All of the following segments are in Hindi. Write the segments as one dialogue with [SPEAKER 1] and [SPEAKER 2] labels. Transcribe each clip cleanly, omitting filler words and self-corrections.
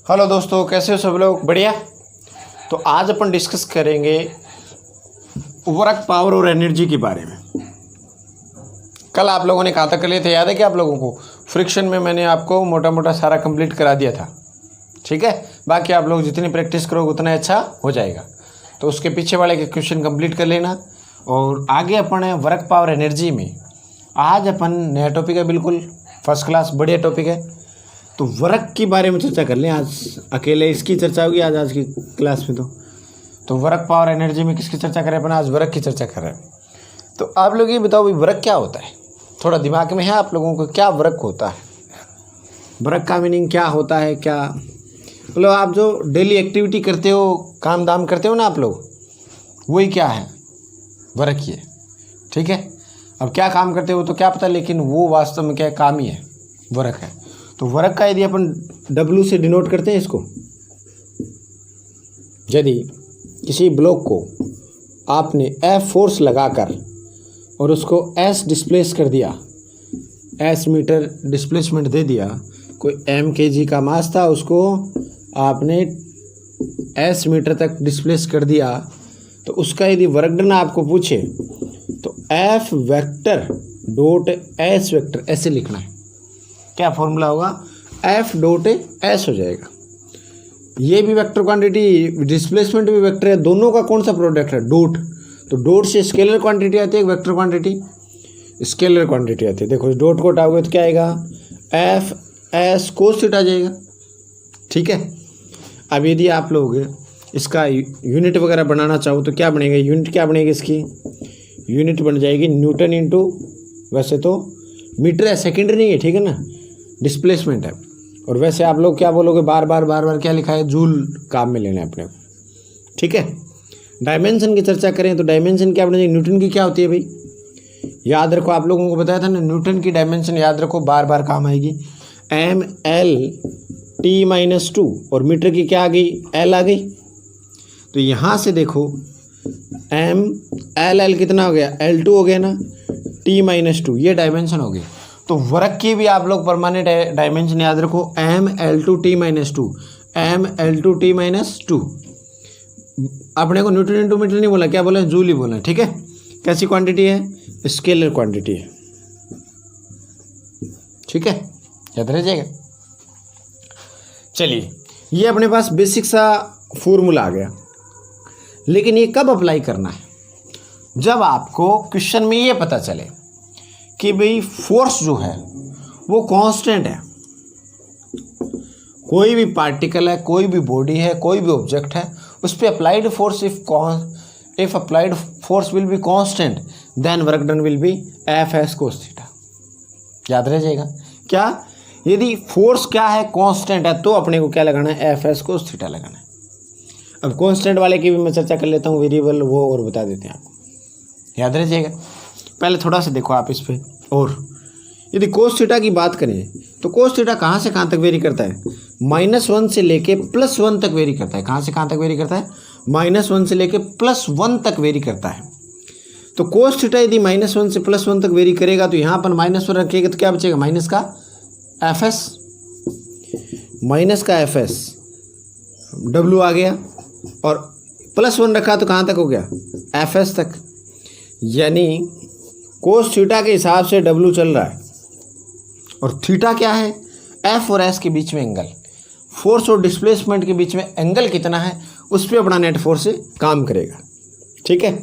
[SPEAKER 1] हेलो दोस्तों, कैसे हो सब लोग? बढ़िया। तो आज अपन डिस्कस करेंगे वर्क पावर और एनर्जी के बारे में। कल आप लोगों ने कहाँ तक कर लिए थे, याद है कि आप लोगों को? फ्रिक्शन में मैंने आपको मोटा मोटा सारा कंप्लीट करा दिया था, ठीक है। बाकी आप लोग जितनी प्रैक्टिस करोगे उतना अच्छा हो जाएगा। तो उसके पीछे वाले के क्वेश्चन कंप्लीट कर लेना। और आगे अपन है वर्क पावर एनर्जी में। आज अपन नया टॉपिक है, बिल्कुल फर्स्ट क्लास बढ़िया टॉपिक है। तो वर्क के बारे में चर्चा कर लें आज। अकेले इसकी चर्चा होगी आज की क्लास में। तो वर्क पावर एनर्जी में किसकी चर्चा करें अपन? आज वर्क की चर्चा कर रहे हैं। तो आप लोग ये बताओ भाई, वर्क क्या होता है? थोड़ा दिमाग में है आप लोगों को क्या वर्क होता है? वर्क का मीनिंग क्या होता है? क्या मतलब आप जो डेली एक्टिविटी करते हो, काम दाम करते हो ना आप लोग, वही क्या है? वर्क ही है, ठीक है। अब क्या काम करते हो तो क्या पता, लेकिन वो वास्तव में क्या काम ही है, वर्क है। तो वर्क का यदि अपन W से डिनोट करते हैं इसको, यदि किसी ब्लॉक को आपने F फोर्स लगाकर और उसको S डिस्प्लेस कर दिया, S मीटर डिस्प्लेसमेंट दे दिया, कोई M kg का मास था, उसको आपने S मीटर तक डिस्प्लेस कर दिया, तो उसका यदि वर्क डन आपको पूछे तो F vector dot S vector ऐसे लिखना है। क्या फॉर्मूला होगा? F डॉट S हो जाएगा। ये भी वेक्टर क्वांटिटी, डिस्प्लेसमेंट भी वेक्टर है, दोनों का कौन सा प्रोडक्ट है? डॉट। तो डॉट से स्केलर क्वांटिटी आती है, वेक्टर क्वांटिटी स्केलर क्वांटिटी आती है। देखो डॉट को हटाओगे तो क्या आएगा? F S कोस थीटा आ जाएगा, ठीक है। अब यदि आप लोग इसका यूनिट वगैरह बनाना चाहो तो क्या बनेगा? यूनिट क्या बनेगी इसकी? यूनिट बन जाएगी न्यूटन इंटू, वैसे तो मीटर है, सेकेंड नहीं है, ठीक है ना, डिस्प्लेसमेंट है। और वैसे आप लोग क्या बोलोगे? बार बार क्या लिखा है? जूल काम में लेना है अपने को, ठीक है। डायमेंशन की चर्चा करें तो डायमेंशन क्या बनेगी? न्यूटन की क्या होती है भाई? याद रखो, आप लोगों को बताया था ना, न्यूटन की डायमेंशन याद रखो, बार काम आएगी। ML/T-2 और मीटर की क्या आ गई? L आ गई। तो यहाँ से देखो ML कितना हो गया? L2 हो गया ना, T-2 ये डायमेंशन हो गई। तो वर्क की भी आप लोग परमानेंट डायमेंशन याद रखो, ML/T-2 ML/T-2। अपने को न्यूटन इंटू मीटर नहीं बोला, क्या बोला? जूल ही बोला, ठीक है। कैसी क्वांटिटी है? स्केलर क्वांटिटी है, ठीक है, याद रह जाएगा। चलिए, ये अपने पास बेसिक सा फॉर्मूला आ गया, लेकिन ये कब अप्लाई करना है? जब आपको क्वेश्चन में ये पता चले कि भाई फोर्स जो है वो कांस्टेंट है। कोई भी पार्टिकल है, कोई भी बॉडी है, कोई भी ऑब्जेक्ट है, उस पर applied force if applied force will be constant then work done will be F/S cos theta. याद रह जाएगा क्या? यदि फोर्स क्या है? कांस्टेंट है, तो अपने को क्या लगाना है? F/S cos थीटा लगाना है। अब कांस्टेंट वाले की भी मैं चर्चा कर लेता हूँ, वेरिएबल वो और बता देते हैं आपको, याद रह जाएगा। पहले थोड़ा सा देखो आप इस पे। और यदि कोस थीटा की बात करें तो कोस थीटा कहाँ से कहाँ तक वेरी करता है? -1 से लेके +1 तक वेरी करता है। कहाँ से कहाँ तक वेरी करता है? -1 से लेके +1 तक वेरी करता है। तो कोस थीटा यदि -1 से +1 तक वेरी करेगा तो यहाँ पर -1 रखेगा तो क्या बचेगा? माइनस का Fs W आ गया, और +1 रखा तो कहाँ तक हो गया? Fs तक। यानी कोस थीटा के हिसाब से W चल रहा है, और थीटा क्या है? F और S के बीच में एंगल, फोर्स और डिस्प्लेसमेंट के बीच में एंगल कितना है, उस पर अपना नेट फोर्स से काम करेगा, ठीक है।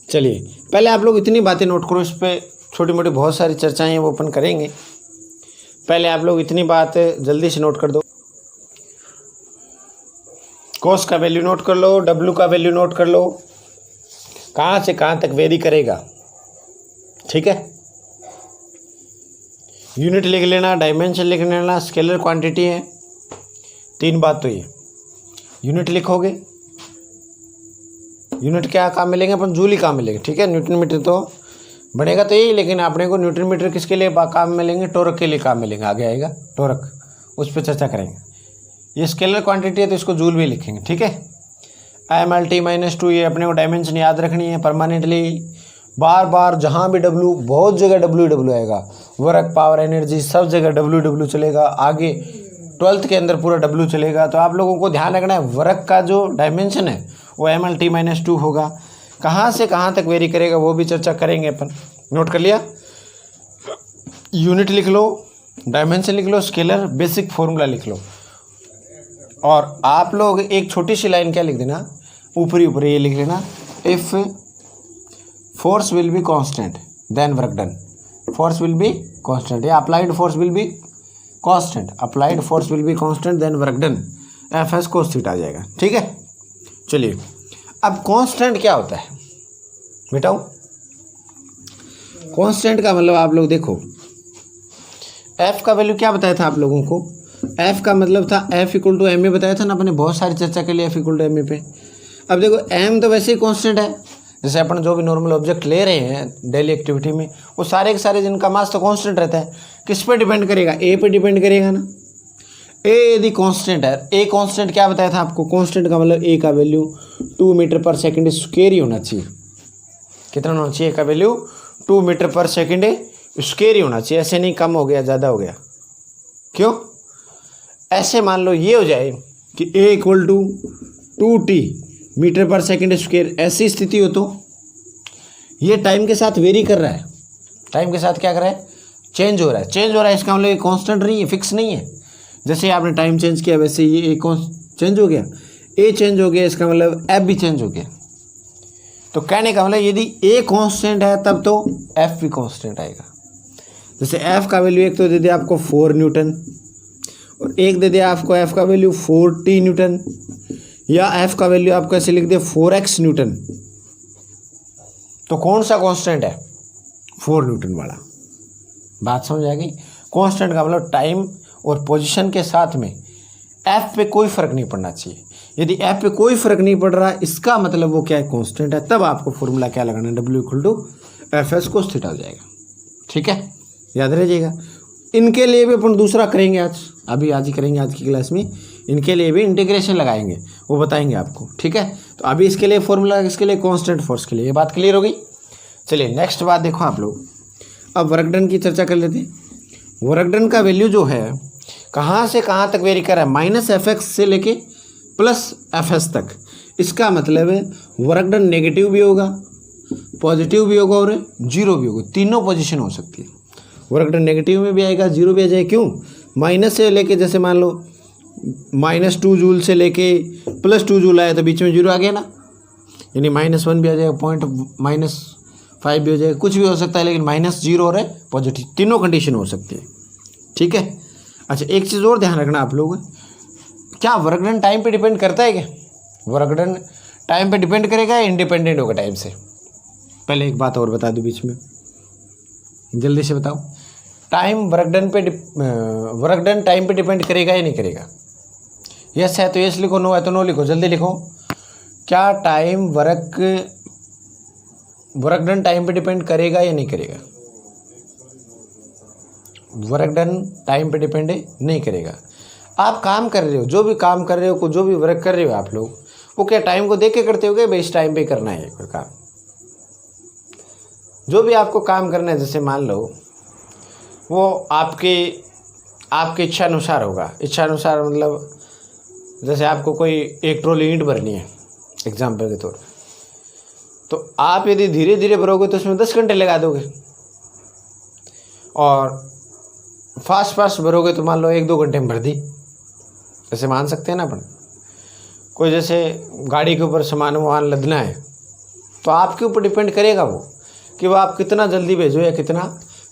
[SPEAKER 1] चलिए, पहले आप लोग इतनी बातें नोट करो, इस पर छोटी मोटी बहुत सारी चर्चाएं हैं वो अपन करेंगे। पहले आप लोग इतनी बात जल्दी से नोट कर दो। कोस का वैल्यू नोट कर लो, W का वैल्यू नोट कर लो, कहाँ से कहाँ तक वेरी करेगा, ठीक है। यूनिट लिख लेना, डायमेंशन लिख लेना, स्केलर क्वांटिटी है, तीन बात तो ये। यूनिट लिखोगे, यूनिट क्या काम मिलेंगे? अपन जूल ही काम मिलेंगे, ठीक है। न्यूटन मीटर तो बनेगा तो यही, लेकिन अपने को न्यूटन मीटर किसके लिए काम मिलेंगे? टॉर्क के लिए काम मिलेंगे, आगे आएगा टॉर्क, उस पर चर्चा करेंगे। ये स्केलर क्वांटिटी है तो इसको जूल भी लिखेंगे, ठीक है। ML/T-2 ये अपने को डायमेंशन याद रखनी है परमानेंटली। बार जहाँ भी W, बहुत जगह W आएगा, वर्क पावर एनर्जी सब जगह W चलेगा। आगे 12th के अंदर पूरा W चलेगा। तो आप लोगों को ध्यान रखना है वर्क का जो डायमेंशन है वो MLT-2 होगा। कहाँ से कहाँ तक वेरी करेगा वो भी चर्चा करेंगे अपन। नोट कर लिया, यूनिट लिख लो, डायमेंशन लिख लो, स्केलर बेसिक फॉर्मूला लिख लो। और आप लोग एक छोटी सी लाइन क्या लिख देना, ऊपरी ऊपरी ये लिख लेना, if force will be constant then work done. Force will be constant या applied force will be constant, applied force will be constant then work done, FS cos theta आ जाएगा। ठीक है, चलिए अब कांस्टेंट क्या होता है बेटाओ। कांस्टेंट का मतलब आप लोग देखो, F का वैल्यू क्या बताया था आप लोगों को, F का मतलब था F = ma बताया था ना अपने, बहुत सारी चर्चा के लिए F = ma पे। अब देखो m तो वैसे ही कांस्टेंट है, जैसे अपन जो भी नॉर्मल ऑब्जेक्ट ले रहे हैं डेली एक्टिविटी में वो सारे के सारे जिनका मास तो कांस्टेंट रहता है। किस पे डिपेंड करेगा, a पे डिपेंड करेगा ना। a यदि कांस्टेंट है, a कांस्टेंट क्या बताया था आपको, कांस्टेंट का मतलब a का वैल्यू 2 मीटर/सेकंड स्क्वायर ही होना चाहिए। कितना होना चाहिए, a का वैल्यू 2 मीटर/सेकंड स्क्वायर ही होना चाहिए, ऐसे नहीं कम हो गया ज़्यादा हो गया। क्यों, ऐसे मान लो ये हो जाए कि a = 2t मीटर/सेकंड स्क्वायर, ऐसी स्थिति हो तो ये टाइम के साथ वेरी कर रहा है, टाइम के साथ क्या कर रहा है, चेंज हो रहा है, चेंज हो रहा है। इसका मतलब ये कांस्टेंट नहीं है, फिक्स नहीं है। जैसे आपने टाइम चेंज किया वैसे ये एक चेंज हो गया, ए चेंज हो गया, इसका मतलब एफ भी चेंज हो गया। तो कहने का मतलब यदि ए कांस्टेंट है तब तो एफ भी कांस्टेंट आएगा। जैसे एफ का वैल्यू एक तो दे दिया आपको 4 न्यूटन और एक दे दिया आपको एफ का वैल्यू 4t न्यूटन, या एफ का वैल्यू आपको ऐसे लिख दिया 4x न्यूटन। तो कौन सा कांस्टेंट है, 4 न्यूटन वाला। बात समझ आ गई। कांस्टेंट का मतलब टाइम और पोजीशन के साथ में एफ पे कोई फर्क नहीं पड़ना चाहिए। यदि एफ पे कोई फर्क नहीं पड़ रहा है इसका मतलब वो क्या है, कांस्टेंट है। तब आपको फॉर्मूला क्या लगाना है, W = FS cos थीटा हो जाएगा। ठीक है, याद रहिएगा। इनके लिए भी अपन दूसरा करेंगे आज ही करेंगे आज की क्लास में। इनके लिए भी इंटीग्रेशन लगाएंगे, वो बताएंगे आपको। ठीक है, तो अभी इसके लिए फॉर्मूला, इसके लिए कांस्टेंट फोर्स के लिए, ये बात क्लियर हो गई। चलिए नेक्स्ट बात देखो आप लोग, अब वर्क डन की चर्चा कर लेते हैं। वर्क डन का वैल्यू जो है कहाँ से कहाँ तक वेरी कर रहा है, -fx से लेके +fs तक। इसका मतलब है वर्क डन नेगेटिव भी होगा, पॉजिटिव भी होगा और जीरो भी होगा, तीनों पोजीशन हो सकती है। वर्क डन नेगेटिव में भी आएगा, जीरो भी आ जाएगा। क्यों, माइनस से लेके, जैसे मान लो -2 जूल से लेके +2 जूल आया तो बीच में जीरो आ गया ना, यानी -1 भी आ जाएगा, -5 भी हो जाएगा, कुछ भी हो सकता है, लेकिन -0 और पॉजिटिव तीनों कंडीशन हो सकती है। ठीक है, अच्छा एक चीज़ और ध्यान रखना आप लोग, क्या वर्क डन टाइम पे डिपेंड करता है क्या, वर्क डन टाइम पे डिपेंड करेगा या इंडिपेंडेंट होगा टाइम से। पहले एक बात और बता दूं बीच में, जल्दी से बताओ, टाइम वर्क डन टाइम पे डिपेंड करेगा या नहीं करेगा। यस है तो यस लिखो, नो है तो नो लिखो, जल्दी लिखो। क्या टाइम वर्क डन टाइम पे डिपेंड करेगा या नहीं करेगा, वर्क डन टाइम पे डिपेंड नहीं करेगा। आप काम कर रहे हो, जो भी काम कर रहे हो, जो भी वर्क कर रहे हो आप लोग, वो क्या टाइम को देख के करते हो क्या, भाई इस टाइम पे करना है कोई काम। जो भी आपको काम करना है, जैसे मान लो वो आपके इच्छा अनुसार होगा। इच्छा अनुसार मतलब जैसे आपको कोई एक ट्रॉली ईंट भरनी है एग्जाम्पल के तौर पर, तो आप यदि धीरे धीरे भरोगे तो उसमें 10 घंटे लगा दोगे, और फास्ट भरोगे तो मान लो 1-2 घंटे में भर दी। जैसे मान सकते हैं ना अपन, कोई जैसे गाड़ी के ऊपर सामान वामान लदना है तो आपके ऊपर डिपेंड करेगा वो कि वो आप कितना जल्दी भेजो या कितना।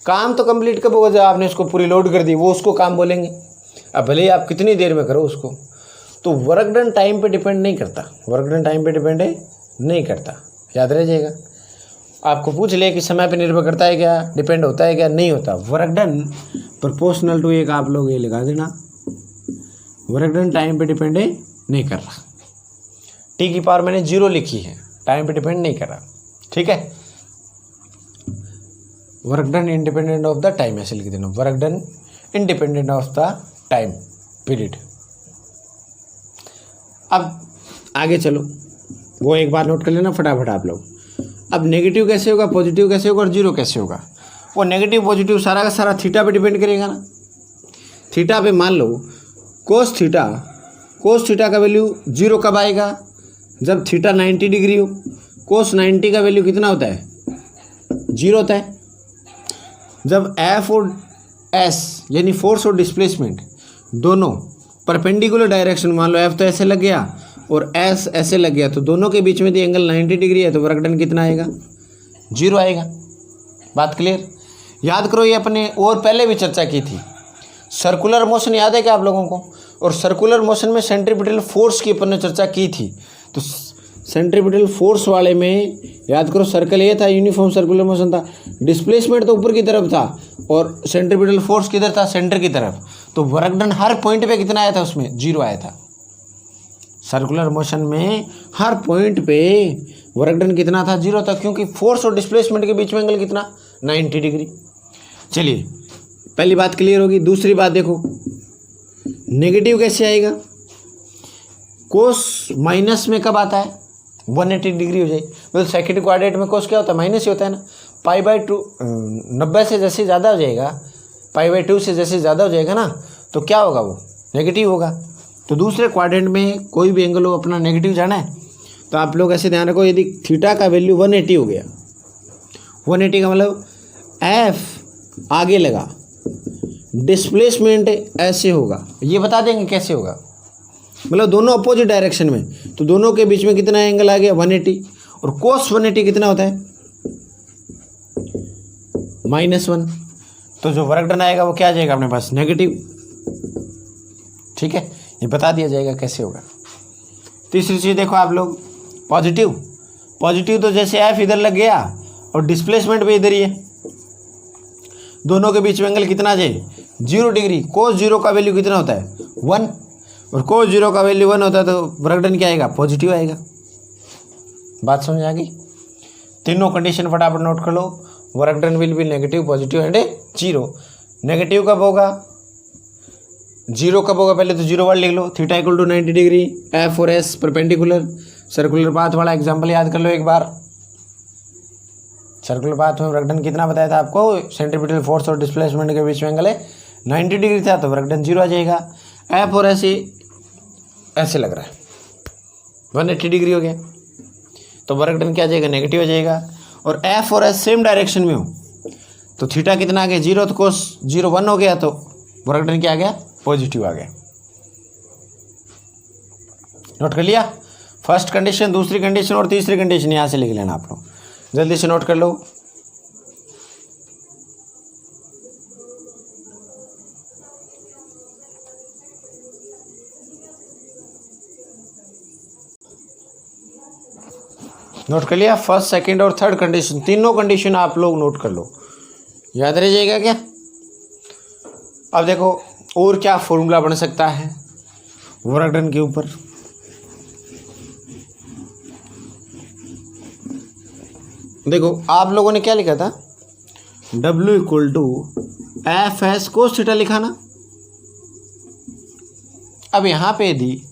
[SPEAKER 1] काम तो कंप्लीट कब होगा, जब आपने इसको पूरी लोड कर दी, वो उसको काम बोलेंगे। अब भले ही आप कितनी देर में करो उसको। तो वर्क डन टाइम पे डिपेंड नहीं करता, वर्क डन टाइम पे डिपेंड नहीं करता, याद रहिएगा। आपको पूछ ले कि समय पे निर्भर करता है क्या, डिपेंड होता है क्या, नहीं होता। वर्क डन प्रोपोर्शनल टू एक आप लोग ये लगा देना, वर्क डन टाइम पे डिपेंड नहीं कर रहा। टी की पावर मैंने 0 लिखी है, टाइम पे डिपेंड नहीं कर रहा। ठीक है, work done independent of the time ऐसे लिख देना, work done independent of the time period. अब आगे चलो, वो एक बार नोट कर लेना फटाफट आप लोग। अब नेगेटिव कैसे होगा, पॉजिटिव कैसे होगा और जीरो कैसे होगा। वो नेगेटिव पॉजिटिव सारा का सारा थीटा पे डिपेंड करेगा ना। थीटा पे मान लो कोस थीटा का वैल्यू 0 कब आएगा? जब थीटा 90 डिग्री हो। कोस 90 का वैल्यू कितना होता है? 0 होता है। जब एफ और एस यानी फोर्स और डिस्प्लेसमेंट दोनों परपेंडिकुलर डायरेक्शन, मान लो एफ तो ऐसे लग गया और एस ऐसे लग गया, तो दोनों के बीच में यदि एंगल 90 डिग्री है तो वर्क डन कितना आएगा? 0 आएगा। बात क्लियर? याद करो, ये अपने और पहले भी चर्चा की थी। सर्कुलर मोशन याद है क्या आप लोगों को? और सर्कुलर मोशन में सेंट्रीपिटल फोर्स की अपन ने चर्चा की थी। तो सेंट्रीपिटल फोर्स वाले में याद करो, सर्कल ये था, यूनिफॉर्म सर्कुलर मोशन था, डिस्प्लेसमेंट तो ऊपर की तरफ था और सेंट्रीपिटल फोर्स किधर था? सेंटर की तरफ। तो वर्क डन हर पॉइंट पे कितना आया था? उसमें 0 आया था। सर्कुलर मोशन में हर पॉइंट पे वर्क डन कितना था? 0 था, क्योंकि फोर्स और डिस्प्लेसमेंट के बीच में एंगल कितना? 90 डिग्री। चलिए, पहली बात क्लियर होगी। दूसरी बात देखो, नेगेटिव कैसे आएगा? कोस माइनस में कब आता है? 180 डिग्री हो जाएगी। मतलब सेकंड क्वाड्रेंट में कोस क्या होता है? माइनस ही होता है ना। π/2 90 से जैसे ज़्यादा हो जाएगा, π/2 से जैसे ज़्यादा हो जाएगा ना, तो क्या होगा? वो नेगेटिव होगा। तो दूसरे क्वाड्रेंट में कोई भी एंगल हो अपना नेगेटिव जाना है, तो आप लोग ऐसे ध्यान रखो, यदि थीटा का वैल्यू 180 हो गया, 180 का मतलब एफ आगे लगा, डिस्प्लेसमेंट ऐसे होगा, ये बता देंगे कैसे होगा, मतलब दोनों अपोजिट डायरेक्शन में, तो दोनों के बीच में कितना एंगल आ गया? 180। और कोस 180 कितना होता है? -1। तो जो वर्क डन आएगा वो क्या आ जाएगा अपने पास? नेगेटिव। ठीक है, ये बता दिया जाएगा कैसे होगा। तीसरी चीज देखो आप लोग, पॉजिटिव तो जैसे एफ इधर लग गया और डिस्प्लेसमेंट भी इधर ही है, दोनों के बीच में एंगल कितना आ जाए? 0 डिग्री। कोस 0 का वैल्यू कितना होता है? 1। और कोस 0 का वैल्यू 1 होता है, तो वर्क डन क्या आएगा? पॉजिटिव आएगा। बात समझ आ गई? तीनों कंडीशन फटाफट नोट कर लो। Work done will be negative, positive and 0। Negative कब होगा? 0 कब होगा? पहले तो 0 वर्ड लिख लो। Theta equal to 90 degree, F और एस परपेंडिकुलर। सर्कुलर पाथ वाला एग्जाम्पल याद कर लो एक बार। सर्कुलर पाथ में वर्क डन कितना बताया था आपको? सेंट्रीपिटल फोर्स और डिस्प्लेसमेंट के बीच में एंगल है 90 डिग्री था, तो वर्क डन 0 आ जाएगा। एफ और एस ऐसे लग रहा है, 180 डिग्री हो गया, तो वर्क डन क्या आ जाएगा? नेगेटिव हो जाएगा। और एफ और एस सेम डायरेक्शन में हो, तो थीटा कितना आ गया? 0। तो कोस 0 1 हो गया, तो वर्क डन क्या आ गया? पॉजिटिव आ गया। नोट कर लिया? फर्स्ट कंडीशन, दूसरी कंडीशन और तीसरी कंडीशन यहाँ से लिख लेना आप लोग, जल्दी से नोट कर लो। नोट कर लिया? फर्स्ट, सेकंड और थर्ड कंडीशन, तीनों कंडीशन आप लोग नोट कर लो, याद रह जाएगा क्या? अब देखो और क्या फॉर्मूला बन सकता है वर्क डन के ऊपर। देखो आप लोगों ने क्या लिखा था? W equal to f s cos theta लिखा ना। अब यहाँ पे यदि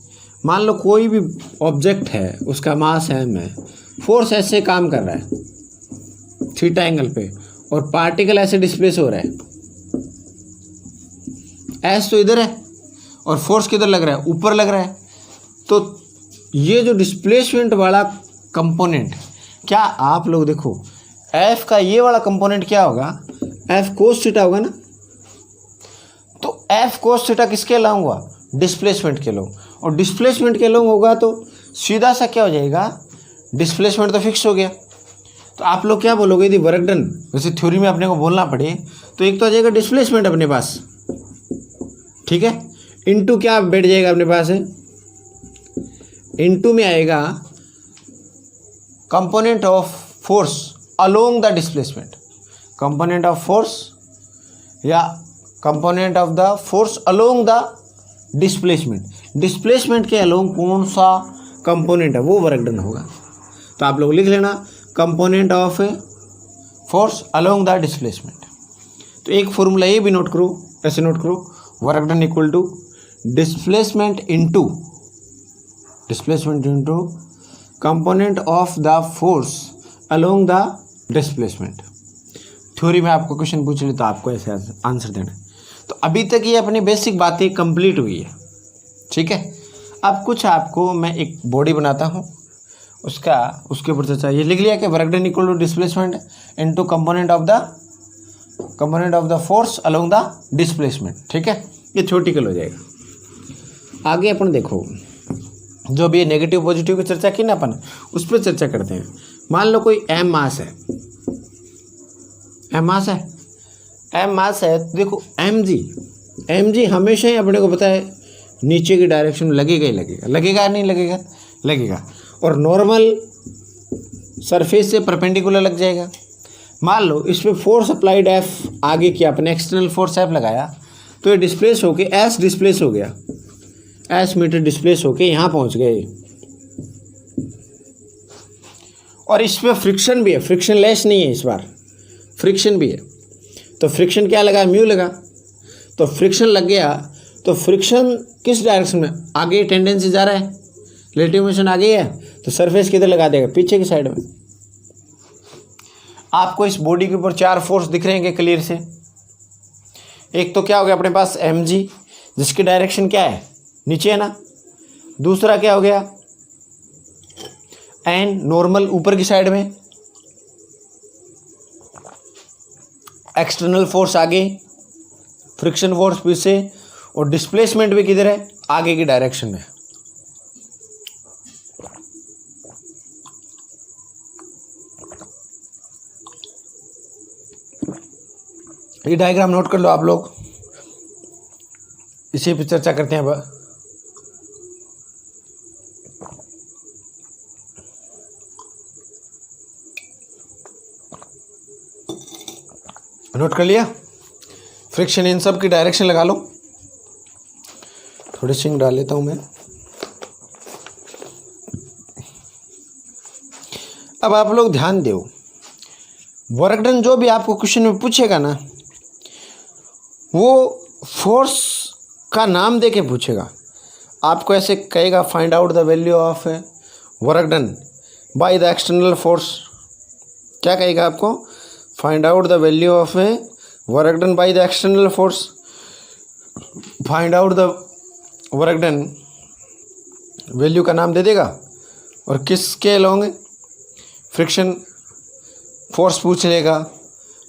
[SPEAKER 1] मान लो कोई भी ऑब्जेक्ट है, उसका मास m है, फोर्स ऐसे काम कर रहा है थीटा एंगल पे, और पार्टिकल ऐसे डिस्प्लेस हो रहा है, एस तो इधर है और फोर्स किधर लग रहा है? ऊपर लग रहा है। तो ये जो डिस्प्लेसमेंट वाला कंपोनेंट, क्या आप लोग देखो, एफ का ये वाला कंपोनेंट क्या होगा? एफ कोस थीटा होगा ना। तो एफ कोस थीटा किसके अलोंग हुआ? डिस्प्लेसमेंट के अलोंग। और डिस्प्लेसमेंट के अलोंग होगा तो सीधा सा क्या हो जाएगा? डिस्प्लेसमेंट तो फिक्स हो गया। तो आप लोग क्या बोलोगे यदि वर्क डन, वैसे थ्योरी में अपने को बोलना पड़े तो एक तो आ जाएगा डिस्प्लेसमेंट अपने पास, ठीक है, इनटू क्या बैठ जाएगा अपने पास है? इनटू में आएगा component of force along the displacement, component of force या component of the force along the displacement. Displacement के अलोंग कौन सा कंपोनेंट है वो वर्क डन होगा। तो आप लोग लिख लेना component of force along the displacement. तो एक फॉर्मूला ये भी नोट करो, ऐसे नोट करो, work done equal to displacement into component of the force along the displacement. Theory में आपको क्वेश्चन पूछ ले तो आपको ऐसे आंसर देना है। तो अभी तक ये अपनी बेसिक बातें कंप्लीट हुई है, ठीक है। अब कुछ आपको मैं एक बॉडी बनाता हूँ, उसके ऊपर चर्चा। ये लिख लिया कि work done equal to displacement into component of the force along the displacement. ठीक है, ये थ्योरेटिकल हो जाएगा। आगे अपन देखो, जो भी नेगेटिव पॉजिटिव की चर्चा की ना अपन, उस पर चर्चा करते हैं। मान लो कोई एम मास है, तो देखो एम जी हमेशा ही अपने को पता है नीचे की डायरेक्शन में लगेगा ही लगेगा नहीं लगेगा और नॉर्मल सरफेस से परपेंडिकुलर लग जाएगा। मान लो इस पर फोर्स अप्लाइड एफ आगे किया, अपने एक्सटर्नल फोर्स एफ लगाया, तो ये डिस्प्लेस होके एस डिस्प्लेस हो गया, एस मीटर डिस्प्लेस होके यहाँ पहुँच गए। और इस पर फ्रिक्शन भी है, फ्रिक्शन लेस नहीं है, इस बार फ्रिक्शन भी है। तो फ्रिक्शन क्या लगा, म्यू लगा, तो फ्रिक्शन लग गया। तो फ्रिक्शन किस डायरेक्शन में, आगे टेंडेंसी जा रहा है, रिलेटिव मोशन आगे है, तो सरफेस किधर लगा देगा, पीछे की साइड में। आपको इस बॉडी के ऊपर 4 फोर्स दिख रहे हैं क्लियर से। एक तो क्या हो गया अपने पास एम जी, जिसकी डायरेक्शन क्या है, नीचे है ना। दूसरा क्या हो गया एन, नॉर्मल ऊपर की साइड में, एक्सटर्नल फोर्स आगे, फ्रिक्शन फोर्स पीछे, और डिस्प्लेसमेंट भी किधर है, आगे की डायरेक्शन में। ये डायग्राम नोट कर लो आप लोग, इसी पे चर्चा करते हैं अब। नोट कर लिया, फ्रिक्शन इन सब की डायरेक्शन लगा लो। थोड़ी सिंग डाल लेता हूं मैं। अब आप लोग ध्यान दो, वर्क डन जो भी आपको क्वेश्चन में पूछेगा ना, वो फोर्स का नाम दे के पूछेगा। आपको ऐसे कहेगा find out the value of work done by the external force. क्या कहेगा आपको, find out the value of work done by the external force, find out the work done, value का नाम दे देगा। और किसके अलोंग, फ्रिक्शन फोर्स पूछ लेगा,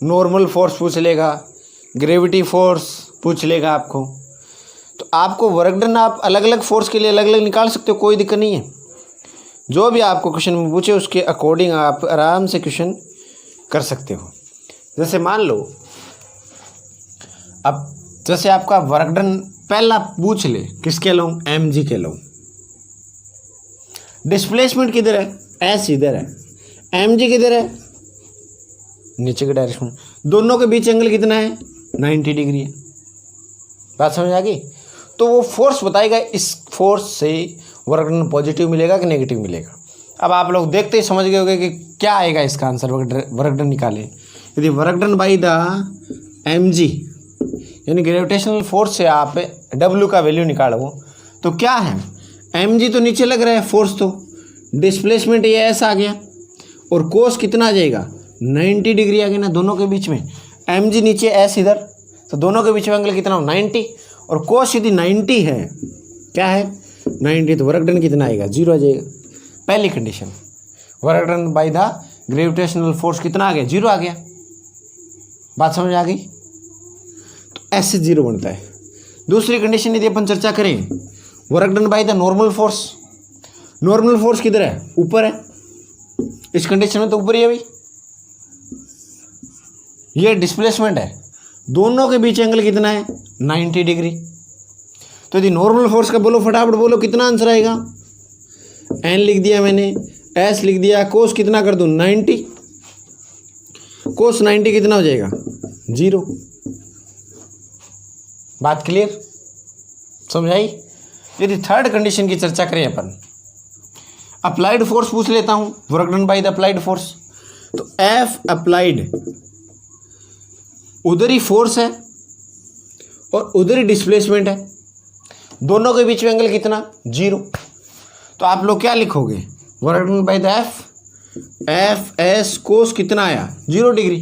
[SPEAKER 1] नॉर्मल फोर्स पूछ लेगा, ग्रेविटी फोर्स पूछ लेगा आपको। तो आपको वर्क डन आप अलग अलग फोर्स के लिए अलग अलग निकाल सकते हो, कोई दिक्कत नहीं है। जो भी आपको क्वेश्चन में पूछे उसके अकॉर्डिंग आप आराम से क्वेश्चन कर सकते हो। जैसे मान लो अब जैसे आपका वर्क डन पहला पूछ ले किसके अलोंग, एम जी के अलोंग। डिस्प्लेसमेंट किधर है, एस इधर है, एम जी किधर है, नीचे के डायरेक्शन में। दोनों के बीच एंगल कितना है, 90 डिग्री है। बात समझ आ गई। तो वो फोर्स बताएगा, इस फोर्स से वर्क डन पॉजिटिव मिलेगा कि नेगेटिव मिलेगा। अब आप लोग देखते ही समझ गए होंगे कि क्या आएगा इसका आंसर, वर्क डन निकाले। यदि work done by the m g यानी ग्रेविटेशनल फोर्स से आप डब्ल्यू का वैल्यू निकालो, तो क्या है, एम जी तो नीचे लग रहा है फोर्स, तो डिस्प्लेसमेंट ये ऐसा आ गया, और कोस कितना आ जाएगा, 90 डिग्री आ गया ना दोनों के बीच में। एम जी नीचे एस इधर, तो दोनों के बीच में एंगल कितना हो, 90, और कोस यदि 90 है, क्या है 90, तो वर्क डन कितना आएगा, 0 आ जाएगा। पहली condition, work done by the gravitational force कितना आ गया, 0 आ गया। बात समझ आ गई। तो ऐसे 0 बनता है। दूसरी कंडीशन यदि अपन चर्चा करें, work done by the normal force, normal force किधर है, ऊपर है। इस कंडीशन में तो ऊपर ही है भाई, ये डिस्प्लेसमेंट है, दोनों के बीच एंगल कितना है, 90 डिग्री। तो यदि नॉर्मल फोर्स का बोलो, फटाफट बोलो कितना आंसर आएगा। एन लिख दिया मैंने, एस लिख दिया, कोस कितना कर दूं, 90, कोस 90 कितना हो जाएगा, 0। बात क्लियर, समझ आई। यदि थर्ड कंडीशन की चर्चा करें अपन, अप्लाइड फोर्स पूछ लेता हूं, work done by the applied force. तो एफ अप्लाइड उधर ही फोर्स है और उधर ही डिस्प्लेसमेंट है, दोनों के बीच में एंगल कितना, 0। तो आप लोग क्या लिखोगे, work done by the F s कोस कितना आया, 0 डिग्री,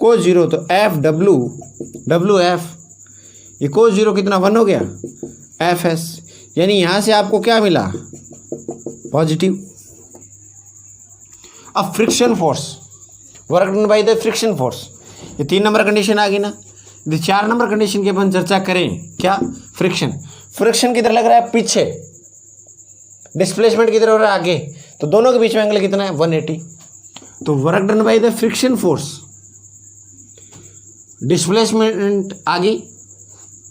[SPEAKER 1] कोस 0, तो एफ डब्ल्यू एफ, ये कोस 0 कितना, 1 हो गया, एफ एस, यानी यहां से आपको क्या मिला, पॉजिटिव। अब friction force, work done by the friction force, ये 3 नंबर कंडीशन आ गई ना। यदि 4 नंबर कंडीशन की अपन चर्चा करें, क्या, फ्रिक्शन। फ्रिक्शन किधर लग रहा है, पीछे, डिस्प्लेसमेंट किधर हो रहा है, आगे, तो दोनों के बीच में एंगल कितना है, 180। तो work done by the friction force, displacement आगे,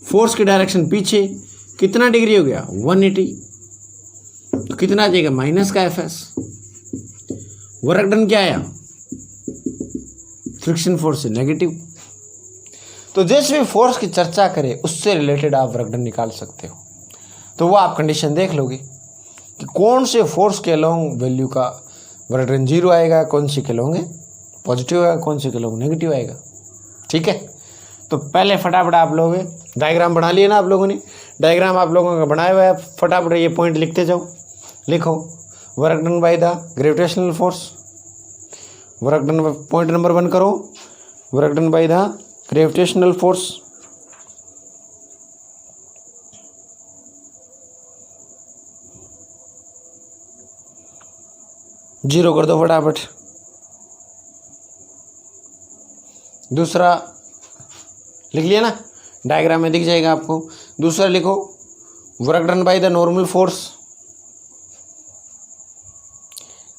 [SPEAKER 1] फोर्स की डायरेक्शन पीछे, कितना डिग्री हो गया, 180। तो कितना आ जाएगा, माइनस का एफ एस। वर्क डन क्या आया, फ्रिक्शन फोर्स से नेगेटिव। तो जिस भी फोर्स की चर्चा करें उससे रिलेटेड आप वर्क डन निकाल सकते हो। तो वो आप कंडीशन देख लोगे कि कौन से फोर्स के अलोंग वैल्यू का वर्क डन 0 आएगा, कौन सी के अलोंग पॉजिटिव आएगा, कौन सी के अलोंग नेगेटिव आएगा। ठीक है, तो पहले फटाफट आप लोग डायग्राम बना लिए ना आप लोगों ने, डायग्राम आप लोगों का बनाया हुआ है, फटाफट ये पॉइंट लिखते जाओ। लिखो, work done by the gravitational force, work done, point number 1 करो, work done by the gravitational force. Zero कर दो फटाफट। दूसरा लिख लिया ना, डायग्राम में दिख जाएगा आपको। दूसरा लिखो, work done by the normal force.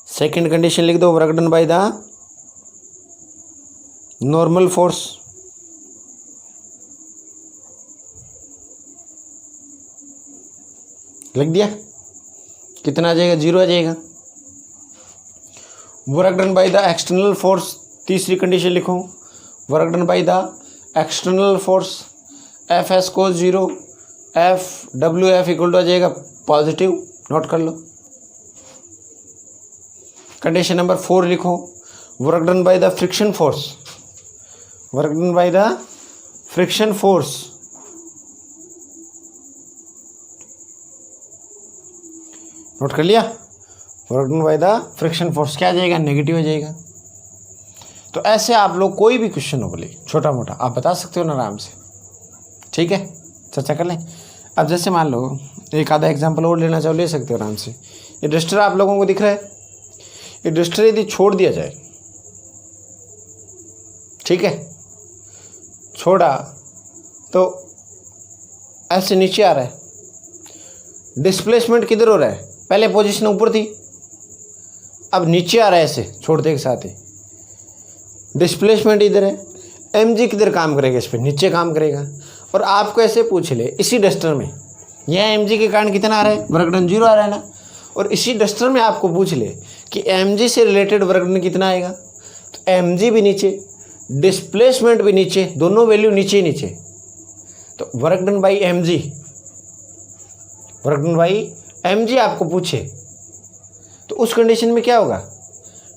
[SPEAKER 1] Second condition लिख दो, work done by the normal force. लिख दिया, कितना आ जाएगा, 0 आ जाएगा। Work done by the external force, तीसरी कंडीशन लिखो, work done by the external force, F S को 0, F W F equal to आ जाएगा पॉजिटिव, नोट कर लो। कंडीशन नंबर 4 लिखो, work done by the friction force, work done by the friction force, note कर लिया। Work done by the friction force क्या आ जाएगा, नेगेटिव आ जाएगा। तो ऐसे आप लोग कोई भी क्वेश्चन हो बोले छोटा मोटा आप बता सकते हो ना आराम से। ठीक है, चर्चा कर लें। अब जैसे मान लो एक आधा एग्जांपल और लेना चाहो, ले सकते हो आराम से। ये डस्टर आप लोगों को दिख रहा है, ये डस्टर यदि छोड़ दिया जाए, ठीक है, छोड़ा तो ऐसे नीचे आ रहा है, डिस्प्लेसमेंट किधर हो रहा है, पहले पोजीशन ऊपर थी, अब नीचे आ रहा है ऐसे छोड़ते के साथ ही, डिस्प्लेसमेंट इधर है, mg किधर काम करेगा, इस पर नीचे काम करेगा। और आपको ऐसे पूछ ले, इसी डस्टर में यह mg के कारण कितना आ रहा है, वर्क डन 0 आ रहा है ना, और इसी डस्टर में आपको पूछ ले कि mg से रिलेटेड वर्क डन कितना आएगा, तो mg भी नीचे, डिस्प्लेसमेंट भी नीचे, दोनों वैल्यू नीचे नीचे। तो work done by mg, work done by mg आपको पूछे तो उस कंडीशन में क्या होगा,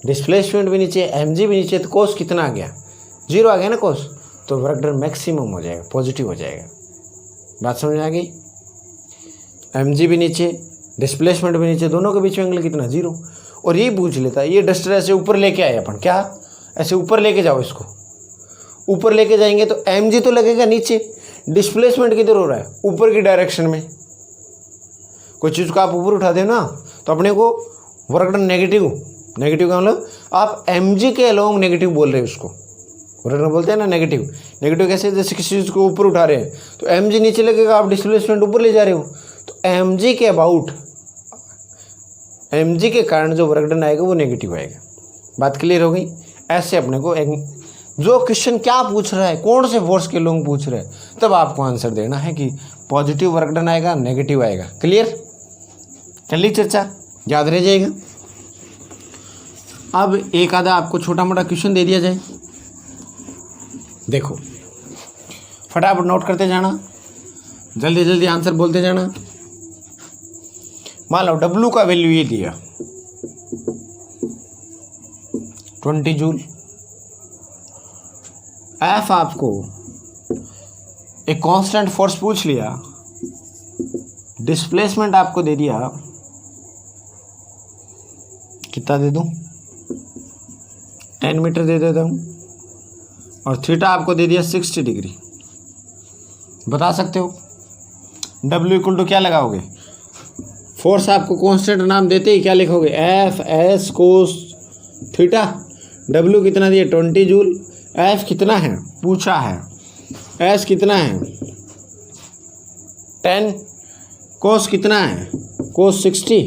[SPEAKER 1] डिस्प्लेसमेंट भी नीचे, mg भी नीचे, तो कोस कितना आ गया, 0 आ गया ना कोस, तो वर्क डन मैक्सिमम हो जाएगा, पॉजिटिव हो जाएगा। बात समझ में आ गई, mg भी नीचे, डिस्प्लेसमेंट भी नीचे, दोनों के बीच में एंगल कितना, 0। और ये पूछ लेता है, ये डस्टर ऐसे ऊपर लेके आए अपन, क्या ऐसे ऊपर लेके जाओ, इसको ऊपर लेके जाएंगे तो mg तो लगेगा नीचे, डिस्प्लेसमेंट किधर हो रहा है, ऊपर की डायरेक्शन में। कोई चीज़ को आप ऊपर उठाते हो ना तो अपने को वर्क डन नेगेटिव, नेगेटिव का मतलब आप mg के अलोंग नेगेटिव बोल रहे हो, उसको वर्क डन बोलते हैं ना नेगेटिव। नेगेटिव कैसे, जैसे किसी चीज़ को ऊपर उठा रहे हैं तो mg नीचे लगेगा, आप डिस्प्लेसमेंट ऊपर ले जा रहे हो, तो mg के अबाउट, mg के कारण जो वर्क डन आएगा वो नेगेटिव आएगा। बात क्लियर हो गई। ऐसे अपने को जो क्वेश्चन क्या पूछ रहा है, कौन से फोर्स के लोग पूछ रहे हैं, तब आपको आंसर देना है कि पॉजिटिव वर्क डन आएगा, नेगेटिव आएगा। क्लियर, चलिए चर्चा याद रह जाएगा। अब एक आधा आपको छोटा मोटा क्वेश्चन दे दिया जाए, देखो फटाफट नोट करते जाना, जल्दी जल्दी आंसर बोलते जाना। मान लो W का वैल्यू ये दिया 20 जूल, F आपको एक कांस्टेंट फोर्स पूछ लिया, डिस्प्लेसमेंट आपको दे दिया, कितना दे दूं, 10 मीटर दे देता हूं, और थीटा आपको दे दिया 60 डिग्री। बता सकते हो W इक्वल टू क्या लगाओगे, फोर्स आपको कांस्टेंट नाम देते ही क्या लिखोगे, F s cos theta. W कितना दिया 20 जूल। एफ कितना है पूछा है, एस कितना है 10, कोस कितना है कोस 60,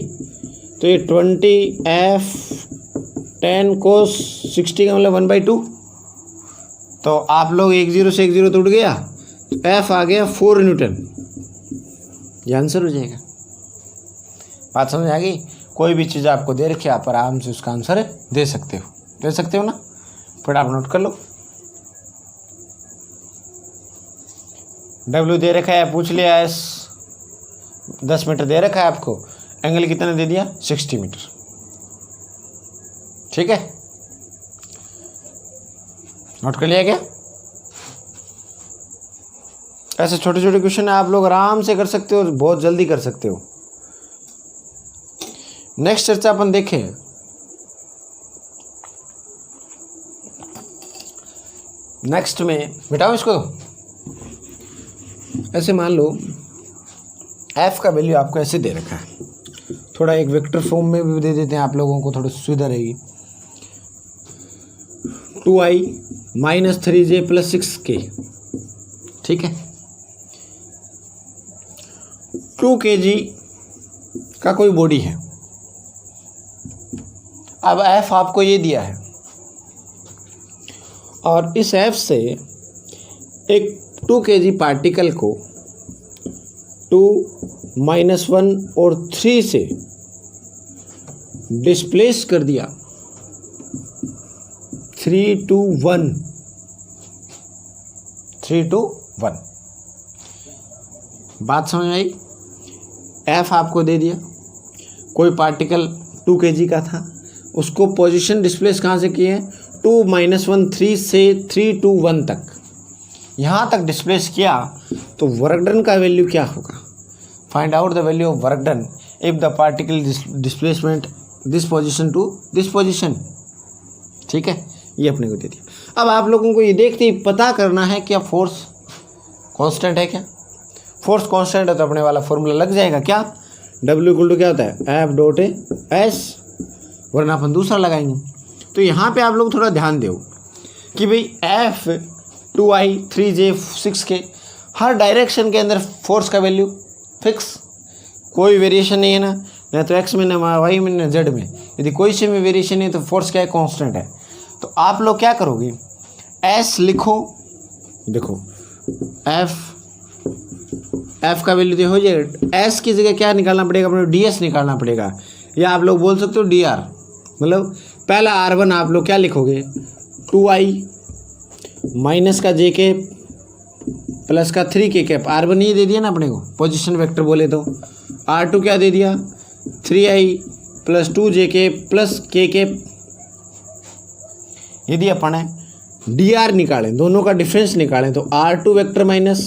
[SPEAKER 1] तो ये 20 एफ 10 कोस 60 का मतलब 1/2। तो आप लोग 1 0 से 1 0 तो उठ गया, तो एफ आ गया 4 न्यूटन। ये आंसर हो जाएगा। बात समझ आ गई। कोई भी चीज़ आपको दे रखी है आप आराम से उसका आंसर दे सकते हो ना। फिर आप नोट कर लो। डब्ल्यू दे रखा है, पूछ लिया। एस 10 मीटर दे रखा है आपको, एंगल कितना दे दिया 60 मीटर। ठीक है, नोट कर लिया क्या। ऐसे छोटे छोटे क्वेश्चन आप लोग आराम से कर सकते हो, बहुत जल्दी कर सकते हो। नेक्स्ट चर्चा अपन देखें। नेक्स्ट में मिटाओ इसको। ऐसे मान लो f का वैल्यू आपको ऐसे दे रखा है, थोड़ा एक वेक्टर फॉर्म में भी दे देते हैं आप लोगों को, थोड़ी सुविधा रहेगी। 2i - 3j + 6k। ठीक है, 2 kg का कोई बॉडी है। अब f आपको ये दिया है और इस f से एक 2 kg पार्टिकल को 2 - 1 और 3 से डिस्प्लेस कर दिया 3 to 1। 3 to 1 बात समझ में आई। f आपको दे दिया, कोई पार्टिकल 2 kg का था, उसको पोजीशन डिस्प्लेस कहाँ से किए हैं 2 - 1 3 से 3 to 1 तक, यहाँ तक डिस्प्लेस किया। तो वर्क डन का वैल्यू क्या होगा। Find out the value of work done if the particle displacement this position to this position. ठीक है, ये अपने को दे दिया। अब आप लोगों को ये देखते ही पता करना है क्या फोर्स कांस्टेंट है क्या। फोर्स कांस्टेंट है तो अपने वाला फॉर्मूला लग जाएगा क्या, W = क्या होता है F.S, वरना अपन दूसरा लगाएंगे। तो यहाँ पे आप लोग थोड़ा ध्यान दो कि भाई F 2i 3j 6k हर डायरेक्शन के अंदर फोर्स का वैल्यू फिक्स, कोई वेरिएशन नहीं है ना तो x में ना y में ना z में। यदि कोई से में वेरिएशन नहीं है तो फोर्स क्या है कांस्टेंट है। तो आप लोग क्या करोगे, S लिखो, देखो F का वैल्यू हो जाएगा। S की जगह क्या निकालना पड़ेगा अपने ds निकालना पड़ेगा, या आप लोग बोल सकते हो dr। मतलब पहला r1 आप लोग क्या लिखोगे 2i माइनस का jk प्लस का 3k कैप। r1 ये दे दिया ना अपने को, पोजीशन वेक्टर बोले तो। r2 क्या दे दिया 3i plus 2jk plus k cap. यदि अपन है dr निकालें, दोनों का डिफरेंस निकालें, तो r2 वेक्टर माइनस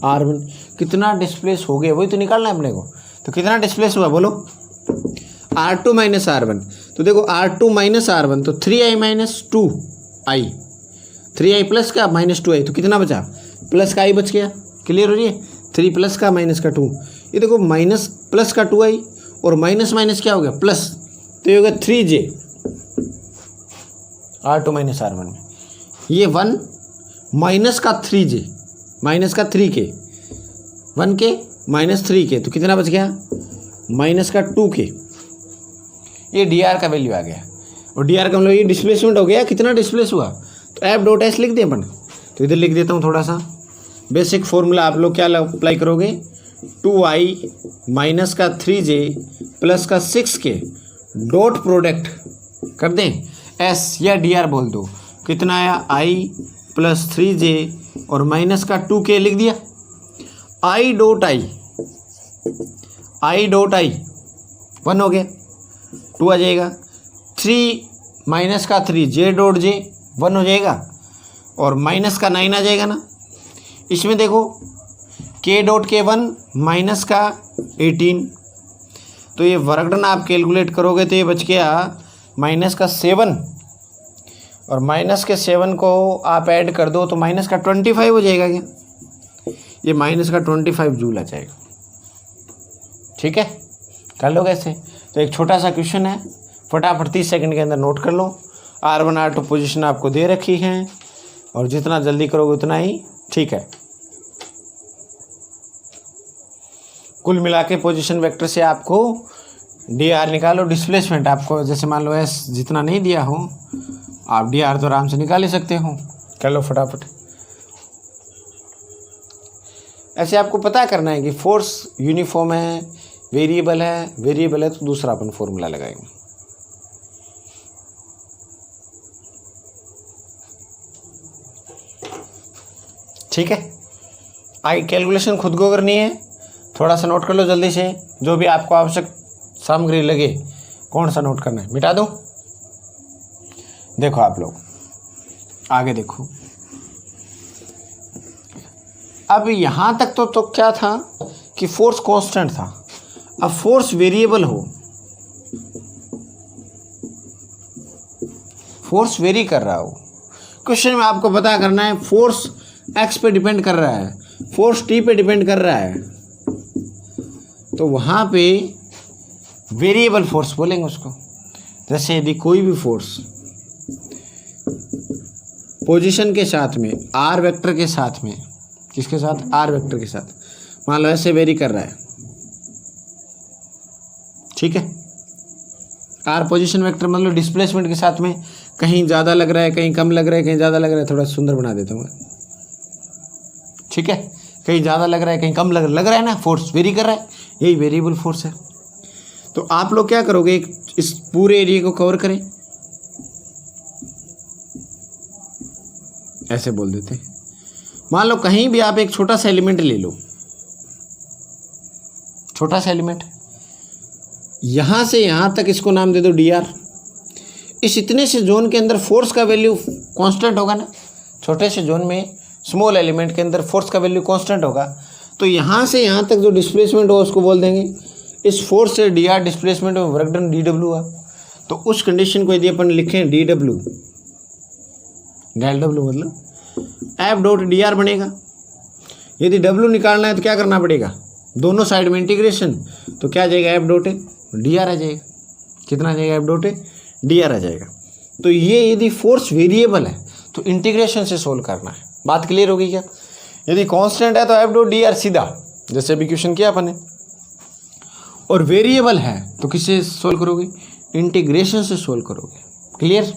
[SPEAKER 1] r1 कितना डिस्प्लेस हो गया वही तो निकालना है अपने को। तो कितना डिस्प्लेस हुआ बोलो r2 - r1। तो देखो r2 - r1 तो 3i - 2i, 3i प्लस का -2i, तो कितना बचा प्लस का i बच गया। क्लियर हो रही है, 3 प्लस का माइनस का 2। ये देखो माइनस प्लस का 2i और माइनस माइनस क्या हो गया प्लस, तो ये हो गया 3j r2 - r1 में। ये 1 माइनस का 3j माइनस का 3k 1k माइनस 3k, तो कितना बच गया माइनस का 2k। ये dr का वैल्यू आ गया, और dr का मतलब ये डिस्प्लेसमेंट हो गया, कितना डिस्प्लेस हुआ। तो F.S लिख दें अपन, तो इधर लिख देता हूँ थोड़ा सा बेसिक फॉर्मूला। आप लोग क्या अप्लाई करोगे 2i माइनस का 3j प्लस का 6k डॉट प्रोडक्ट कर दें S या dr बोल दो, कितना आया i प्लस 3j और माइनस का 2k लिख दिया। i डॉट i 1 हो गया, 2 आ जाएगा। 3 माइनस का 3 j डॉट j 1 हो जाएगा, और माइनस का 9 आ जाएगा ना। इसमें देखो k डॉट k 1 माइनस का 18, तो ये वर्क डन आप कैलकुलेट करोगे तो ये बच गया माइनस का 7, और माइनस के 7 को आप ऐड कर दो तो माइनस का 25 हो जाएगा। क्या ये माइनस का 25 जूल आ जाएगा। ठीक है, कर लो कैसे? तो एक छोटा सा क्वेश्चन है, फटाफट 30 सेकंड के अंदर नोट कर लो। R1 R2 पोजीशन आपको दे रखी है और जितना जल्दी करोगे उतना ही ठीक है। कुल मिला के पोजीशन वेक्टर से आपको dr निकालो। डिस्प्लेसमेंट आपको जैसे मान लो s जितना नहीं दिया हो, आप dr तो आराम से निकाल ही सकते हो। कर लो फटाफट। ऐसे आपको पता करना है कि फोर्स यूनिफॉर्म है, वेरिएबल है तो दूसरा अपन फॉर्मूला लगाएंगे। ठीक है, आगे कैलकुलेशन खुद को करनी है, थोड़ा सा नोट कर लो जल्दी से। जो भी आपको आवश्यक सामग्री लगे, कौन सा नोट करना है मिटा दो। देखो आप लोग आगे देखो, अब यहां तक तो क्या था कि फोर्स कांस्टेंट था। अब फोर्स वेरिएबल हो, फोर्स वेरी कर रहा हो। क्वेश्चन में आपको पता करना है फोर्स एक्स पे डिपेंड कर रहा है, फोर्स टी पे डिपेंड कर रहा है, तो वहां पे वेरिएबल फोर्स बोलेंगे उसको। जैसे यदि कोई भी फोर्स पोजीशन के साथ में आर वेक्टर के साथ में, किसके साथ? आर वेक्टर के साथ, मान लो ऐसे वेरी कर रहा है, ठीक है। आर पोजीशन वेक्टर मान लो डिस्प्लेसमेंट के साथ में कहीं ज़्यादा लग रहा है, कहीं कम लग रहा है, कहीं ज़्यादा लग रहा है, थोड़ा सुंदर बना देता हूँ मैं, ठीक है। कहीं ज़्यादा लग रहा है, कहीं कम लग रहा है ना, फोर्स वेरी कर रहा है, यही वेरिएबल फोर्स है। तो आप लोग क्या करोगे, इस पूरे एरिया को कवर करें, ऐसे बोल देते हैं। मान लो कहीं भी आप एक छोटा सा एलिमेंट ले लो, छोटा सा एलिमेंट, यहां से यहां तक इसको नाम दे दो dr। इस इतने से जोन के अंदर फोर्स का वैल्यू कांस्टेंट होगा ना, छोटे से जोन में स्मॉल एलिमेंट के अंदर फोर्स का वैल्यू कांस्टेंट होगा। तो यहां से यहां तक जो डिस्प्लेसमेंट होगा उसको बोल देंगे, इस फोर्स से dr डिस्प्लेसमेंट में वर्क डन dw हुआ। तो उस कंडीशन को यदि अपन लिखें dw, डेल डब्ल्यू मतलब एफ डॉट dr बनेगा। यदि w निकालना है तो क्या करना पड़ेगा, दोनों साइड में इंटीग्रेशन, तो क्या आ जाएगा, एफ डॉट dr आ जाएगा। कितना आ जाएगा, एफ डॉट dr आ जाएगा। तो ये यदि फोर्स वेरिएबल है तो इंटीग्रेशन से सोल्व करना है। बात क्लियर होगी क्या? यदि कांस्टेंट है तो एफ डॉट dr सीधा, जैसे अभी क्वेश्चन किया अपन ने, और वेरिएबल है तो किससे सोल्व करोगे, इंटीग्रेशन से सोल्व करोगे। क्लियर?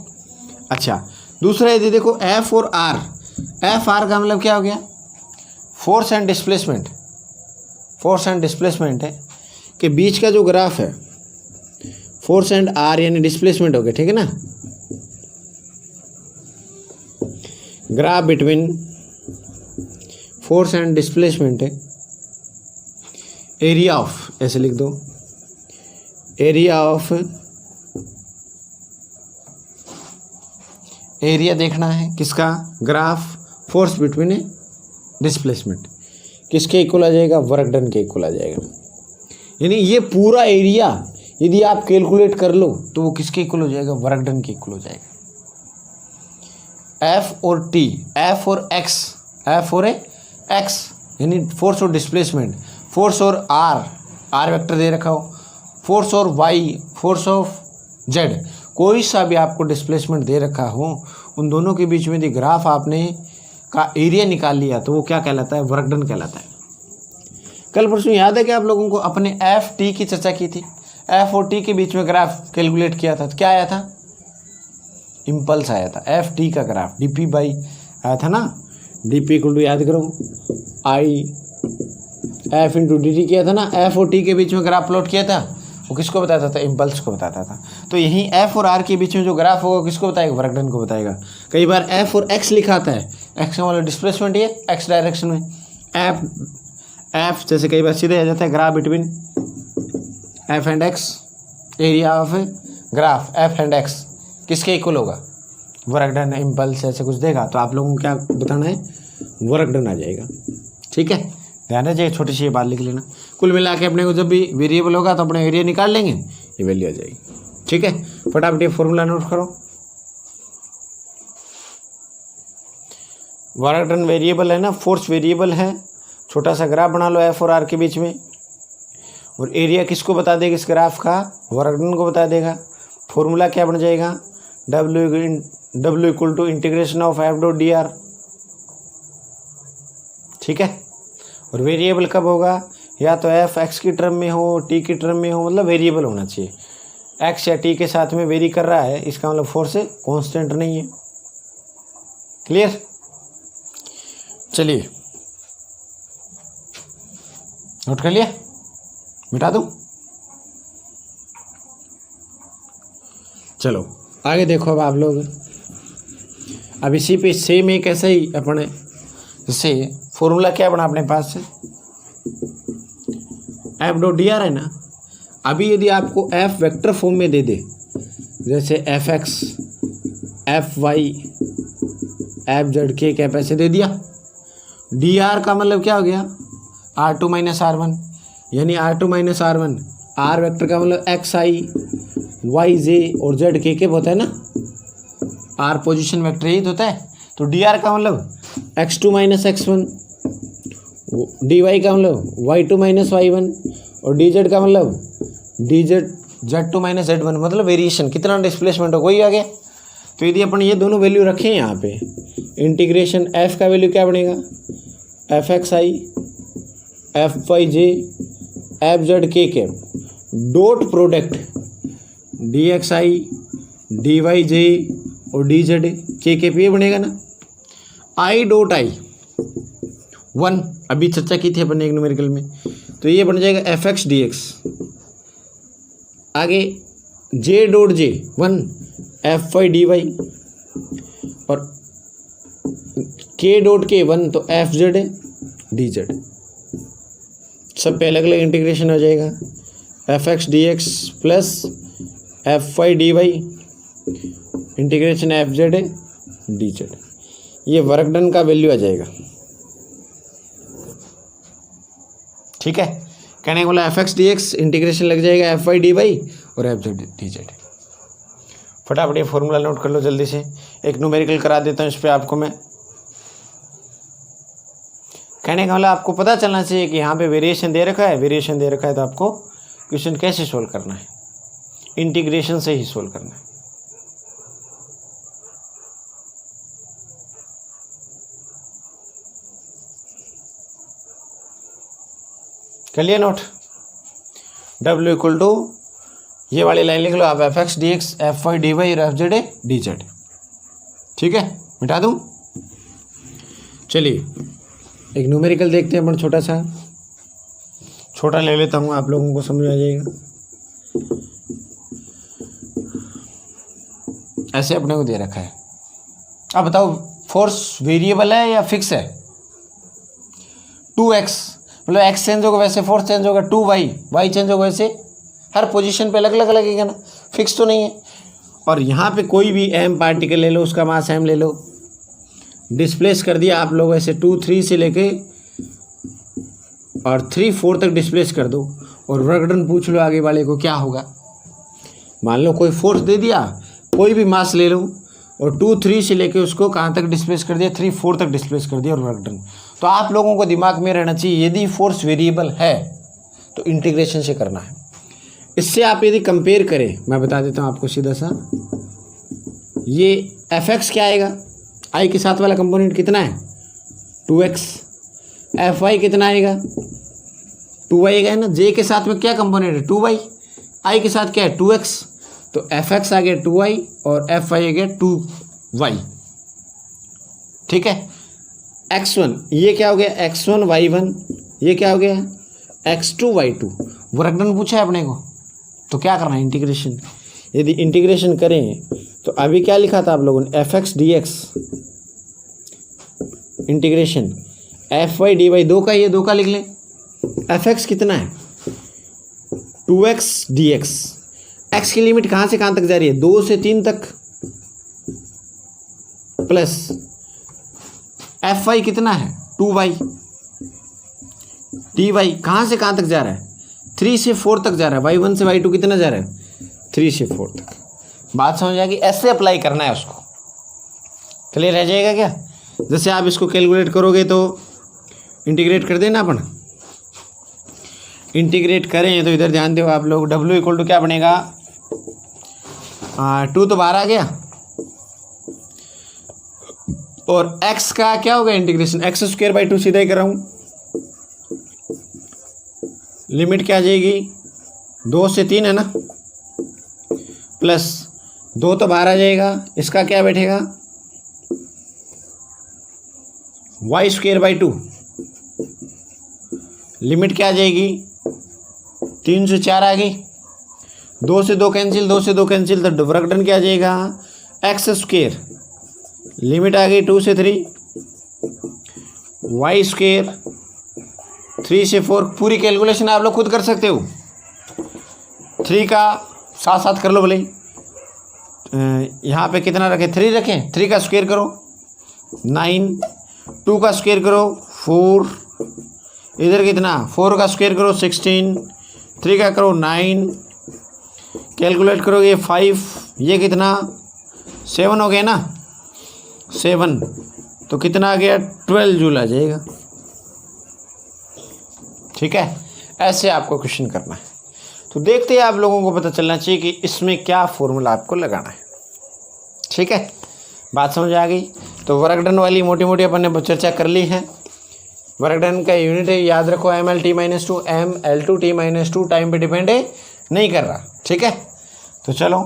[SPEAKER 1] अच्छा, दूसरा यदि देखो एफ और आर, एफ आर का मतलब क्या हो गया, force and displacement. Force and displacement है कि बीच का जो ग्राफ है, फोर्स एंड आर यानी डिस्प्लेसमेंट हो गया, ठीक है ना। Graph between force and displacement है, एरिया ऑफ, ऐसे लिख दो, एरिया ऑफ, एरिया देखना है किसका, ग्राफ फोर्स बिटवीन डिस्प्लेसमेंट, किसके इक्वल आ जाएगा, वर्क डन के इक्वल आ जाएगा। यानी ये पूरा एरिया यदि आप कैलकुलेट कर लो तो वो किसके इक्वल हो जाएगा, वर्क डन के इक्वल हो जाएगा। एफ और टी, एफ और एक्स, एफ और एक्स यानी फोर्स और डिस्प्लेसमेंट, फोर्स और आर, आर वेक्टर दे रखा हो, फोर्स और वाई, फोर्स ऑफ जेड, कोई सा भी आपको डिस्प्लेसमेंट दे रखा हो, उन दोनों के बीच में यदि ग्राफ आपने का एरिया निकाल लिया तो वो क्या कहलाता है, वर्क डन कहलाता है। कल परसों याद है कि आप लोगों को अपने एफ टी की चर्चा की थी, एफ और टी के बीच में ग्राफ कैलकुलेट किया था, तो क्या आया था, इम्पल्स आया था। एफ टी का ग्राफ डीपी बाई आया था ना, डीपी इक्वल टू, याद करो, I F into D T किया था ना। एफ और टी के बीच में ग्राफ प्लॉट किया था, वो किसको बताता था, इम्पल्स को बताता था। तो यहीं एफ और आर के बीच में जो ग्राफ होगा किसको बताएगा, वर्क डन को बताएगा। कई बार एफ और एक्स लिखा आता है, एक्स का मतलब डिस्प्लेसमेंट है एक्स डायरेक्शन में, एफ जैसे कई बार सीधे आ जाता है, graph between F and x, area of graph F and x किसके इक्वल होगा, वर्क डन, इम्पल्स ऐसे कुछ देगा तो आप लोगों को क्या बताना है, वर्क डन आ जाएगा। ठीक है, ध्यान रखिए, छोटी सी ये बात लिख लेना। कुल मिला के अपने को जब भी वेरिएबल होगा तो अपने एरिया निकाल लेंगे, ये वैल्यू आ जाएगी। ठीक है, फटाफट ये फॉर्मूला नोट करो। वर्क डन वेरिएबल है ना, फोर्स वेरिएबल है, छोटा सा ग्राफ बना लो एफ और आर के बीच में, और एरिया किसको बता देगा इस ग्राफ का, वर्गडन को बता देगा। फॉर्मूला क्या बन जाएगा, W equal to integration of f dot d r, ठीक है। और वेरिएबल कब होगा, या तो एफ एक्स की टर्म में हो, टी की टर्म में हो, मतलब वेरिएबल होना चाहिए। एक्स या टी के साथ में वेरी कर रहा है, इसका मतलब फोर्स कांस्टेंट नहीं है। क्लियर, चलिए नोट कर लिया, मिटा दूं। चलो आगे देखो, अब आप लोग अब इसी पे सेम एक ऐसा ही अपने जैसे फॉर्मूला क्या बना अपने पास से, एफ डॉट डी आर है ना। अभी यदि आपको एफ वेक्टर फॉर्म में दे दे, जैसे f x, f y, f Z के क्या पैसे दे दिया, डी आर का मतलब क्या हो गया, R two minus R one, यानी R two minus R one, R vector का मतलब एक्स आई वाई जे और जेड के होता है ना, आर पोजिशन वेक्टर यही तो होता है। तो डी आर का मतलब x two minus x one, d y का मतलब y two minus y one, और डी जेड का मतलब d z z two minus z one, मतलब वेरिएशन कितना डिस्प्लेसमेंट हो वही आ गया। तो यदि अपन ये दोनों वैल्यू रखें यहाँ पे, इंटीग्रेशन एफ का वैल्यू क्या बनेगा, F X I F Y J F Z K dot product D X I D Y J और डी जेड के पे बनेगा ना, आई डॉट आई वन, अभी चर्चा की थी अपन ने एक न्यूमेरिकल में, तो ये बन जाएगा एफ एक्स डी एक्स। आगे J dot J one F Y D Y, और के डॉट के वन तो एफ जेड डी जेड, सब पे अलग अलग इंटीग्रेशन हो जाएगा। F x D x plus f Y D y integration f z d z, ये वर्क डन का वैल्यू आ जाएगा, ठीक है। कहने का बोला f x D x integration लग जाएगा एफ वाई डी वाई और एफ जेड डी जेड। फटाफट ये फॉर्मूला नोट कर लो जल्दी से, एक न्यूमेरिकल करा देता हूँ इस पर आपको मैं। कहने का मतलब आपको पता चलना चाहिए कि यहाँ पे वेरिएशन दे रखा है, वेरिएशन दे रखा है तो आपको क्वेश्चन कैसे सोल्व करना है, इंटीग्रेशन से ही सोल्व करना है। कर लिया नोट, W इक्वल टू ये वाली लाइन लिख लो आप, f x D x f Y D Y और एफ जेड डी जेड, ठीक है। मिटा दूँ, चलिए एक न्यूमेरिकल देखते हैं अपन, छोटा ले लेता हूँ, आप लोगों को समझ आ जाएगा। ऐसे अपने को दे रखा है, अब बताओ फोर्स वेरिएबल है या फिक्स है, 2x, मतलब x चेंज होगा वैसे फोर्स चेंज होगा, 2y, y चेंज होगा वैसे, हर पोजीशन पे अलग अलग लगेगा ना, फिक्स तो नहीं है। और यहाँ पे कोई भी m पार्टिकल ले लो, उसका मास m ले लो, डिस्प्लेस कर दिया आप लोग ऐसे 2 3 से लेके और 3 4 तक डिस्प्लेस कर दो, और वर्क डन पूछ लो आगे वाले को क्या होगा। मान लो कोई फोर्स दे दिया, कोई भी मास ले लो और 2 3 से लेके उसको कहाँ तक डिस्प्लेस कर दिया, 3 4 तक डिस्प्लेस कर दिया और वर्क डन। तो आप लोगों को दिमाग में रहना चाहिए, यदि फोर्स वेरिएबल है तो इंटीग्रेशन से करना है। इससे आप यदि कंपेयर करें, मैं बता देता हूँ आपको सीधा सा, ये एफ एक्स क्या आएगा, आई के साथ वाला कंपोनेंट कितना है 2x, एफ वाई कितना आएगा 2y आएगा ना, जे के साथ में क्या कंपोनेंट है 2y, आई के साथ क्या है 2x, तो एफ एक्स आ गया 2y और एफ वाई आ गया 2y, ठीक है। x1 ये क्या हो गया x1 y1, ये क्या हो गया x2 y2, वर्क डन पूछा है अपने को, तो क्या करना है इंटीग्रेशन। यदि इंटीग्रेशन करें तो अभी क्या लिखा था आप लोगों ने, f x D x integration f Y D y, 2 का ये 2 का लिख लें, एफ एक्स कितना है 2x डी एक्स, एक्स की लिमिट कहाँ से कहाँ तक जा रही है 2 से 3 तक, प्लस एफ वाई कितना है 2y, डी वाई कहाँ से कहाँ तक जा रहा है 3 से 4 तक जा रहा है, y1 से y2 कितना जा रहा है 3 से 4 तक। बात समझ आएगी, ऐसे अप्लाई करना है उसको, क्लियर रह जाएगा क्या। जैसे आप इसको कैलकुलेट करोगे तो इंटीग्रेट कर देना अपन, इंटीग्रेट करें तो इधर ध्यान दो आप लोग, W इक्वल टू क्या बनेगा, 2 तो बाहर आ गया, और x का क्या होगा इंटीग्रेशन, एक्स स्क्वायर बाई 2 सीधा ही कर रहा हूँ, लिमिट क्या आ जाएगी 2 से 3 है ना, प्लस 2 तो बाहर आ जाएगा, इसका क्या बैठेगा वाई स्क्वायर बाई 2, लिमिट क्या आ जाएगी 3 से 4 आ गई, 2 से 2 कैंसिल, 2 से 2 कैंसिल, तो वर्क डन क्या आ जाएगा एक्स स्क्वायर, लिमिट आ गई 2 से 3, वाई स्क्वायर 3 से 4, पूरी कैलकुलेशन आप लोग खुद कर सकते हो, 3 का साथ साथ कर लो भले, यहाँ पे कितना रखें 3 रखें, 3 का स्क्वायर करो 9, 2 का स्क्वायर करो 4, इधर कितना 4 का स्क्वायर करो 16, 3 का करो 9, कैलकुलेट करोगे 5, ये कितना 7 हो गया ना, 7 तो कितना आ गया 12 जूल आ जाएगा। ठीक है, ऐसे आपको क्वेश्चन करना है। तो देखते हैं, आप लोगों को पता चलना चाहिए कि इसमें क्या फॉर्मूला आपको लगाना है। ठीक है, बात समझ आ गई। तो वर्क डन वाली मोटी मोटी अपन ने चर्चा कर ली है। वर्क डन का यूनिट है, याद रखो MLT-2, ML2T-2, टाइम पे डिपेंड है नहीं कर रहा। ठीक है, तो चलो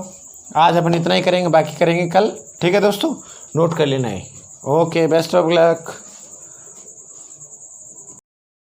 [SPEAKER 1] आज अपन इतना ही करेंगे, बाकी करेंगे कल। ठीक है दोस्तों, नोट कर लेना है। Okay, best of luck.